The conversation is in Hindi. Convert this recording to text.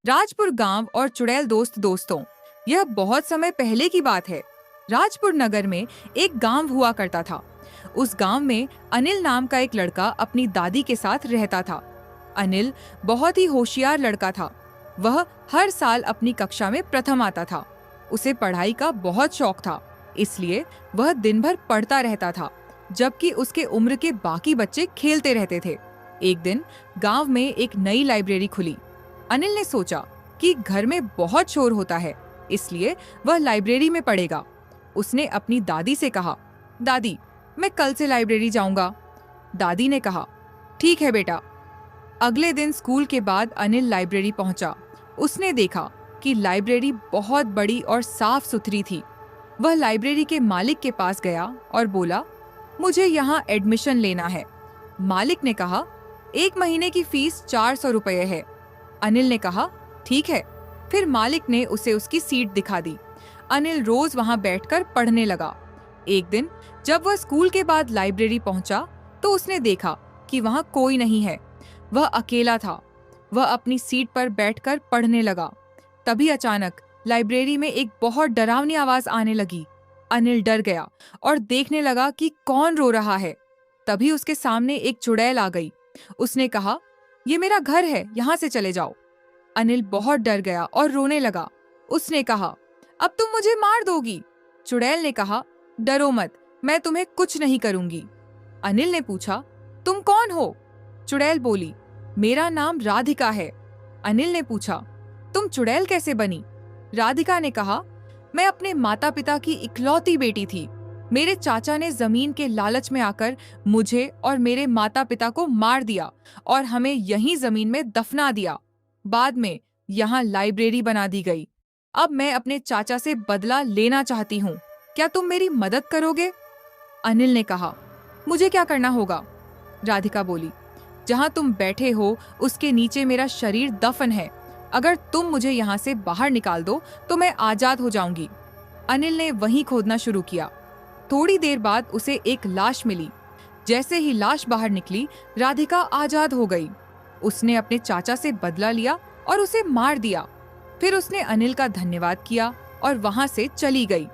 राजपुर गांव और चुड़ैल दोस्त दोस्तों, यह बहुत समय पहले की बात है। राजपुर नगर में एक गांव हुआ करता था। उस गांव में अनिल नाम का एक लड़का अपनी दादी के साथ रहता था। अनिल बहुत ही होशियार लड़का था। वह हर साल अपनी कक्षा में प्रथम आता था। उसे पढ़ाई का बहुत शौक था, इसलिए वह दिन भर पढ़ता रहता था, जबकि उसके उम्र के बाकी बच्चे खेलते रहते थे। एक दिन गांव में एक नई लाइब्रेरी खुली। अनिल ने सोचा कि घर में बहुत शोर होता है, इसलिए वह लाइब्रेरी में पढ़ेगा। उसने अपनी दादी से कहा, दादी, मैं कल से लाइब्रेरी जाऊंगा। दादी ने कहा, ठीक है बेटा। अगले दिन स्कूल के बाद अनिल लाइब्रेरी पहुंचा। उसने देखा कि लाइब्रेरी बहुत बड़ी और साफ सुथरी थी। वह लाइब्रेरी के मालिक के पास गया और बोला, मुझे यहाँ एडमिशन लेना है। मालिक ने कहा, 1 महीने की फीस 400 रुपये है। अनिल ने कहा, ठीक है। फिर मालिक ने उसे उसकी सीट दिखा दी। अनिल रोज वहां बैठकर पढ़ने लगा। एक दिन जब वह स्कूल के बाद लाइब्रेरी पहुंचा तो उसने देखा कि वहां कोई नहीं है। वह अकेला था। वह अपनी सीट पर बैठकर पढ़ने लगा। तभी अचानक लाइब्रेरी में एक बहुत डरावनी आवाज आने लगी। अनिल डर गया और देखने लगा कि कौन रो रहा है। तभी उसके सामने एक चुड़ैल आ गई। उसने कहा, ये मेरा घर है, यहाँ से चले जाओ। अनिल बहुत डर गया और रोने लगा। उसने कहा, अब तुम मुझे मार दोगी। चुड़ैल ने कहा, डरो मत, मैं तुम्हें कुछ नहीं करूंगी। अनिल ने पूछा, तुम कौन हो? चुड़ैल बोली, मेरा नाम राधिका है। अनिल ने पूछा, तुम चुड़ैल कैसे बनी? राधिका ने कहा, मैं अपने माता पिता की इकलौती बेटी थी। मेरे चाचा ने जमीन के लालच में आकर मुझे और मेरे माता पिता को मार दिया और हमें यहीं जमीन में दफना दिया। बाद में यहाँ लाइब्रेरी बना दी गई। अब मैं अपने चाचा से बदला लेना चाहती हूँ। क्या तुम मेरी मदद करोगे? अनिल ने कहा, मुझे क्या करना होगा? राधिका बोली, जहाँ तुम बैठे हो उसके नीचे मेरा शरीर दफन है। अगर तुम मुझे यहाँ से बाहर निकाल दो तो मैं आजाद हो जाऊंगी। अनिल ने वहीं खोदना शुरू किया। थोड़ी देर बाद उसे एक लाश मिली। जैसे ही लाश बाहर निकली, राधिका आजाद हो गई। उसने अपने चाचा से बदला लिया और उसे मार दिया। फिर उसने अनिल का धन्यवाद किया और वहां से चली गई।